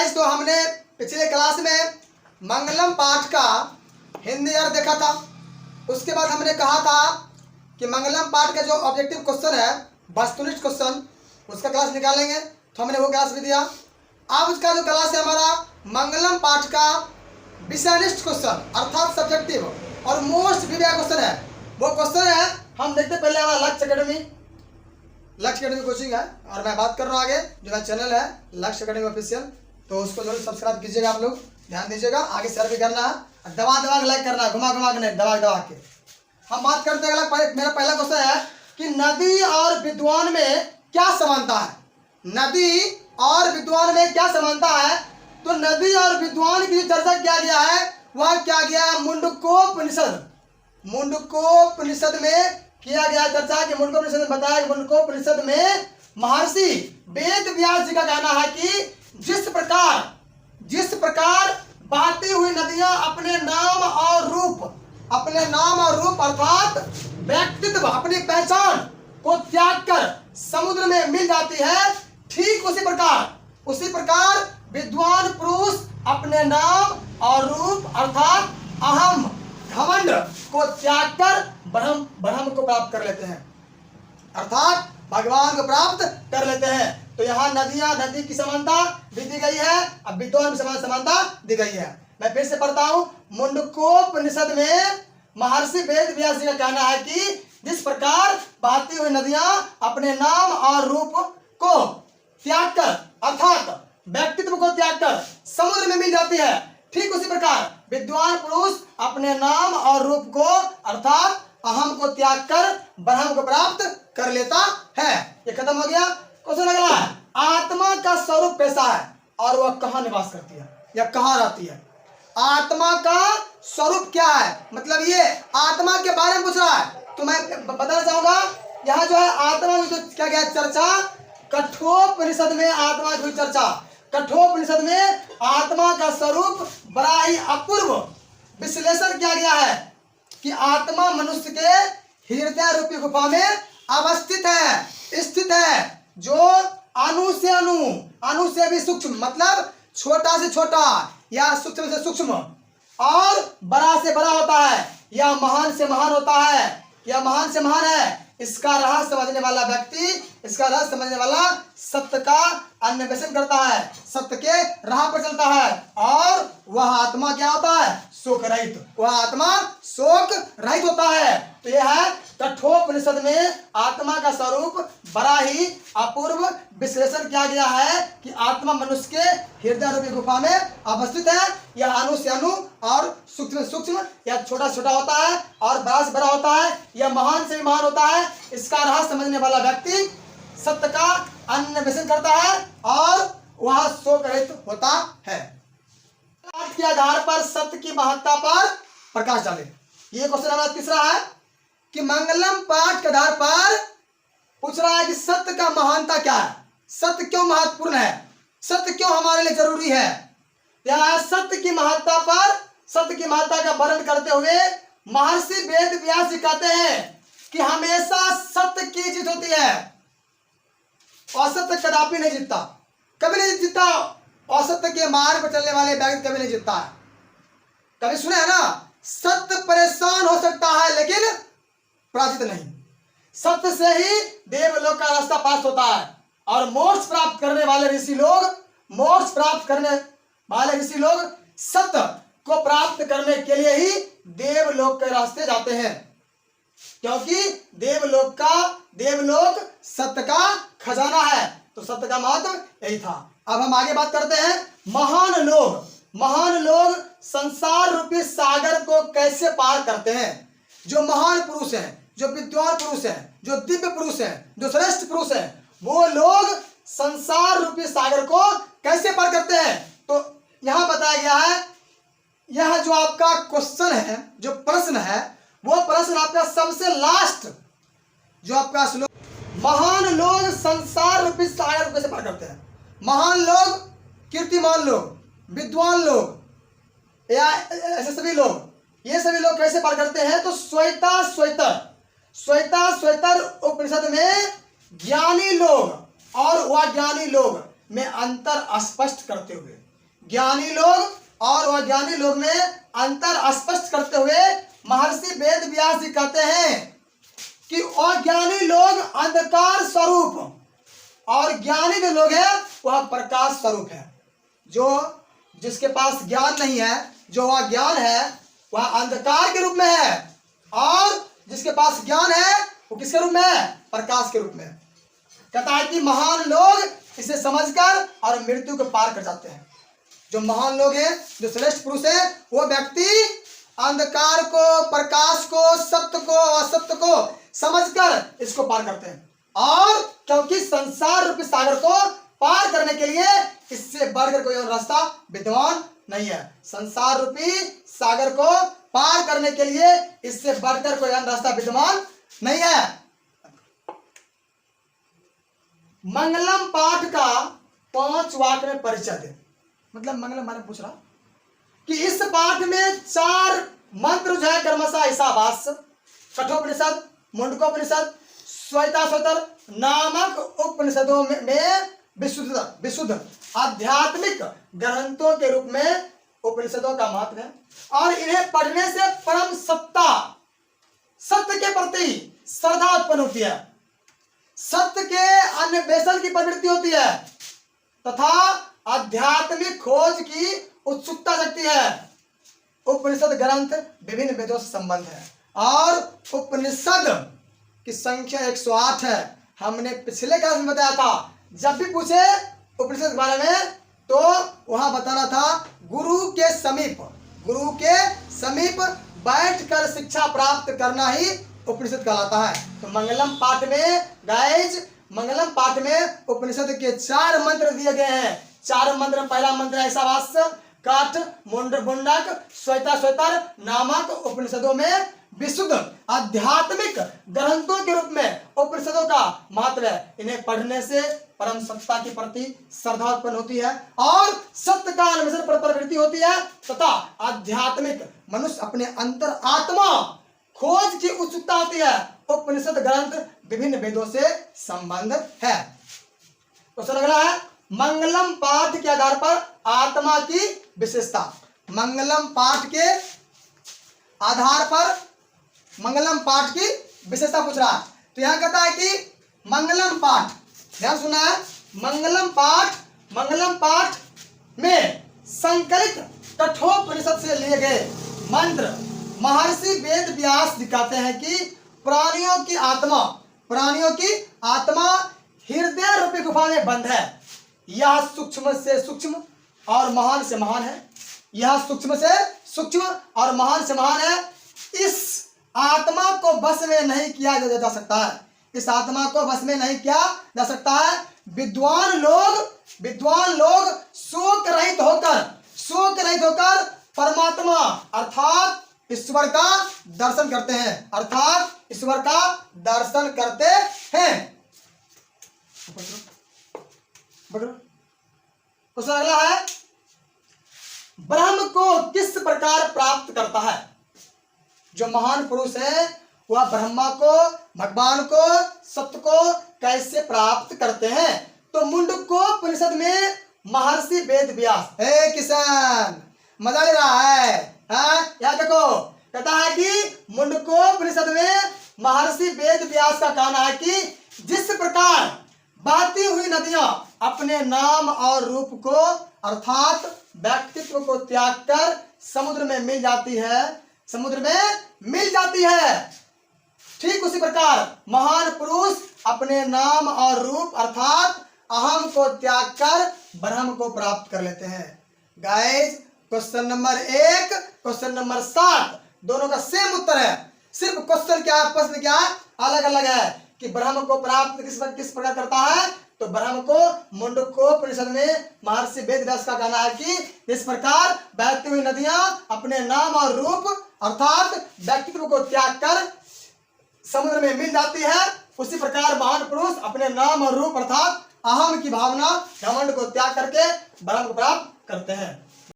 Guys, तो हमने पिछले क्लास में मंगलम पाठ का हिंदी अर्थ देखा था। उसके बाद हमने कहा था कि मंगलम पाठ का जो ऑब्जेक्टिव क्वेश्चन है, वस्तुनिष्ठ क्वेश्चन, उसका क्लास निकालेंगे। तो हमने वो क्लास भी दिया। अब उसका जो क्लास है हमारा मंगलम पाठ का विषयनिष्ठ क्वेश्चन अर्थात सब्जेक्टिव और मोस्ट प्रीवियस क्वेश्चन है। वो क्वेश्चन है, हम देखते पहले हमारा लक्ष्य अकेडमी कोचिंग है और मैं बात कर रहा हूँ आगे जो मेरा चैनल है लक्ष्य अकेडमी ऑफिशियल, तो उसको जरूर सब्सक्राइब कीजिएगा। आप लोग ध्यान दीजिएगा, आगे शेयर भी करना है, दबा के लाइक करना है, घुमा के नहीं, दबा के। हम बात करते हैं, मेरा पहला क्वेश्चन है कि नदी और विद्वान में क्या समानता है। नदी और विद्वान में क्या समानता है? तो नदी और विद्वान की जो चर्चा किया गया है वह क्या गया? मुंडकोपनिषद में किया गया चर्चा कि मुंडकोपनिषद में बताया कि मुंडकोपनिषद में महर्षि वेद व्यास जी का कहना है कि जिस प्रकार बहती हुई नदियां अपने नाम और रूप अर्थात व्यक्तित्व, अपनी पहचान को त्याग कर समुद्र में मिल जाती है, ठीक उसी प्रकार विद्वान पुरुष अपने नाम और रूप अर्थात अहम घमंड को त्याग कर ब्रह्म को प्राप्त कर लेते हैं, अर्थात भगवान को प्राप्त कर लेते हैं। तो यहाँ नदी की समानता भी दी गई है, अब विद्वान की समानता दी गई है। मैं फिर से पढ़ता हूँ, मुंडकोपनिषद में महर्षि वेद व्यास जी का कहना है कि जिस प्रकार बहती हुई नदियां अपने नाम और रूप को त्याग कर अर्थात व्यक्तित्व को त्याग कर समुद्र में मिल जाती है, ठीक उसी प्रकार विद्वान पुरुष अपने नाम और रूप को अर्थात अहम को त्याग कर ब्रह्म को प्राप्त कर लेता है। ये खत्म हो गया। क्वेश्चन अगला है, आत्मा का स्वरूप कैसा है और वह कहाँ निवास करती है या कहाँ रहती है? आत्मा का स्वरूप क्या है, मतलब ये आत्मा के बारे में पूछ रहा है। तो मैं बताना चाहूंगा, यहाँ जो है आत्मा में जो क्या गया चर्चा, कठोपनिषद में आत्मा की चर्चा, कठोपनिषद में आत्मा का स्वरूप बड़ा ही अपूर्व विश्लेषण किया गया है कि आत्मा मनुष्य के हृदय रूपी गुफा में अवस्थित है, स्थित है, जो अणु से भी सूक्ष्म, मतलब छोटा से छोटा या सूक्ष्म से सूक्ष्म और बड़ा से बड़ा होता है, या महान से महान होता है, या महान से महान है। इसका रहस्य समझने वाला व्यक्ति, इसका रहस्य समझने वाला सत्य का अन्वेषण करता है, सत्य के राह पर चलता है, और वह आत्मा क्या होता है? शोक रहित। वह आत्मा शोक रहित होता है। तो यह है कठोपनिषद में आत्मा का स्वरूप बड़ा ही अपूर्व विश्लेषण किया गया है कि आत्मा मनुष्य के हृदय रूपी गुफा में अवस्थित है। यह अणु से अणु और सूक्ष्म सूक्ष्म या छोटा छोटा होता है और बड़ा से बड़ा होता है, यह महान से भी महान होता है। इसका रहस्य समझने वाला व्यक्ति सत्य का अन्वेषण करता है और वह शोक रहित होता है। पाठ के आधार पर सत्य की महत्ता पर प्रकाश डाले। ये क्वेश्चन हमारा तीसरा है कि मंगलम पाठ के आधार पर पूछ रहा है कि सत्य का महानता क्या है, सत्य क्यों महत्वपूर्ण है, सत्य क्यों हमारे लिए जरूरी है। यह सत्य की महत्ता का वर्णन करते हुए महर्षि वेद व्यास जी कहते हैं कि हमेशा सत्य की जीत होती है, असत्य कदापि नहीं जीतता, कभी नहीं जीतता। असत्य के मार्ग पर चलने वाले व्यक्ति कभी नहीं जीतता है। कभी सुने है ना, सत्य परेशान हो सकता है लेकिन पराजित नहीं। सत्य से ही देवलोक का रास्ता पास होता है, और मोक्ष प्राप्त करने वाले ऋषि लोग सत्य को प्राप्त करने के लिए ही देवलोक के रास्ते जाते हैं, क्योंकि देवलोक सत्य का खजाना है। तो सत्य का महत्व यही था। अब हम आगे बात करते हैं, महान लोग संसार रूपी सागर को कैसे पार करते हैं। जो महान पुरुष हैं, जो विद्वान पुरुष हैं, जो दिव्य पुरुष हैं, जो श्रेष्ठ पुरुष हैं, वो लोग संसार रूपी सागर को कैसे पार करते हैं। तो यहां बताया गया है, यह जो आपका क्वेश्चन है, जो प्रश्न है, वो प्रश्न आपका सबसे लास्ट जो आपका श्लोक, महान लोग संसार रूपी सागर को कैसे पार करते हैं। महान लोग, कीर्तिमान लोग, विद्वान लोग या ऐसे सभी लोग, ये सभी लोग कैसे पार करते हैं। तो श्वेता उपनिषद में ज्ञानी लोग और अज्ञानी लोग में अंतर स्पष्ट करते हुए ज्ञानी लोग और अज्ञानी लोग में अंतर स्पष्ट करते हुए महर्षि वेद व्यास जी कहते हैं कि अज्ञानी लोग अंधकार स्वरूप और ज्ञानी जो लोग हैं वह प्रकाश स्वरूप है। जो जिसके पास ज्ञान नहीं है, जो अज्ञान है, वह अंधकार के रूप में है, और जिसके पास ज्ञान है वो किसके रूप में है? प्रकाश के रूप में। कहता है कि महान लोग इसे समझकर और मृत्यु को पार कर जाते हैं। जो महान लोग हैं, जो श्रेष्ठ पुरुष हैं, वो व्यक्ति अंधकार को, प्रकाश को, सत्य को, असत्य को समझकर इसको पार करते हैं। और क्योंकि संसार रूपी सागर को पार करने के लिए इससे बढ़कर कोई और रास्ता विद्यमान नहीं है। संसार रूपी सागर को पार करने के लिए इससे बढ़कर कोई अन्य रास्ता विद्यमान नहीं है। मंगलम पाठ का 5 वाक्य में परिचय दे। मतलब मंगलम माने पूछ रहा कि इस पाठ में 4 मंत्र जो है क्रमशः ईशावास्य, कठोपनिषद, मुंडकोपनिषद, श्वेताश्वतर नामक उपनिषदों में विशुद्ध आध्यात्मिक ग्रंथों के रूप में उपनिषदों का महत्व है। और इन्हें पढ़ने से परम सत्ता, सत्य के प्रति श्रद्धा उत्पन्न होती है, सत्य के अन्वेषण की प्रवृत्ति होती है तथा आध्यात्मिक खोज की उत्सुकता जगती है। उपनिषद ग्रंथ विभिन्न वेदों से संबंध है और उपनिषद की संख्या 108 है। हमने पिछले क्लास में बताया था, जब भी पूछे उपनिषद के बारे में तो वहां बताना था गुरु के समीप बैठकर शिक्षा प्राप्त करना ही उपनिषद कहलाता है। तो मंगलम पाठ में गाइज, मंगलम पाठ में उपनिषद के 4 मंत्र दिए गए हैं। 4 मंत्र, पहला मंत्र है ईशावास्य, काठ, मुंडक, श्वेताश्वतर नामक उपनिषदों में विशुद्ध आध्यात्मिक ग्रंथों के रूप में उपनिषदों का महत्व है। इन्हें पढ़ने से परम सत्ता के प्रति श्रद्धा उत्पन्न होती है और सत्य का अन्वेषण पर प्रवृत्ति होती है तथा आध्यात्मिक मनुष्य अपने अंतर आत्मा खोज की उत्सुकता होती है। उपनिषद ग्रंथ विभिन्न वेदों से संबंध है। क्वेश्चन अगला है, मंगलम पाठ के आधार पर आत्मा की विशेषता। मंगलम पाठ के आधार पर मंगलम पाठ की विशेषता पूछ रहा है। तो यहां कहता है कि मंगलम पाठ, ध्यान सुना है, मंगलम पाठ में संकलित कठोपनिषद से लिए गए मंत्र महर्षि वेद व्यास दिखाते हैं कि प्राणियों की आत्मा हृदय रूपी गुफा में बंद है। यह सूक्ष्म से सूक्ष्म और महान से महान है। यह सूक्ष्म से सूक्ष्म और महान से महान है। इस आत्मा को बस में नहीं किया जा सकता है। इस आत्मा को बस में नहीं किया जा सकता है। विद्वान लोग शोक रहित होकर परमात्मा अर्थात ईश्वर का दर्शन करते हैं। क्वेश्चन अगला है, ब्रह्म को किस प्रकार प्राप्त करता है? जो महान पुरुष है वह ब्रह्मा को, भगवान को, सत्य को कैसे प्राप्त करते हैं? तो मुंडकोपनिषद में महर्षि वेद व्यास, हे किसान मजा ले रहा है, यहाँ देखो, कहता है कि मुंडकोपनिषद में महर्षि वेद व्यास का कहना है कि जिस प्रकार बहती हुई नदियां अपने नाम और रूप को अर्थात व्यक्तित्व को त्याग कर समुद्र में मिल जाती है, ठीक उसी प्रकार महान पुरुष अपने नाम और रूप अर्थात अहम को त्याग कर ब्रह्म को प्राप्त कर लेते हैं। Guys, question number 1, question number 7 दोनों का सेम उत्तर है। सिर्फ क्वेश्चन क्या है, प्रश्न क्या है, अलग अलग है कि ब्रह्म को प्राप्त किस प्रकार करता है। तो ब्रह्म को मुंडकोपनिषद में महर्षि वेद व्यास का कहना है कि इस प्रकार बहती हुई नदियां अपने नाम और रूप अर्थात व्यक्तित्व को त्याग कर समुद्र में मिल जाती है, उसी प्रकार महान पुरुष अपने नाम और रूप अर्थात अहम की भावना घमंड को त्याग करके ब्रह्म को प्राप्त करते हैं।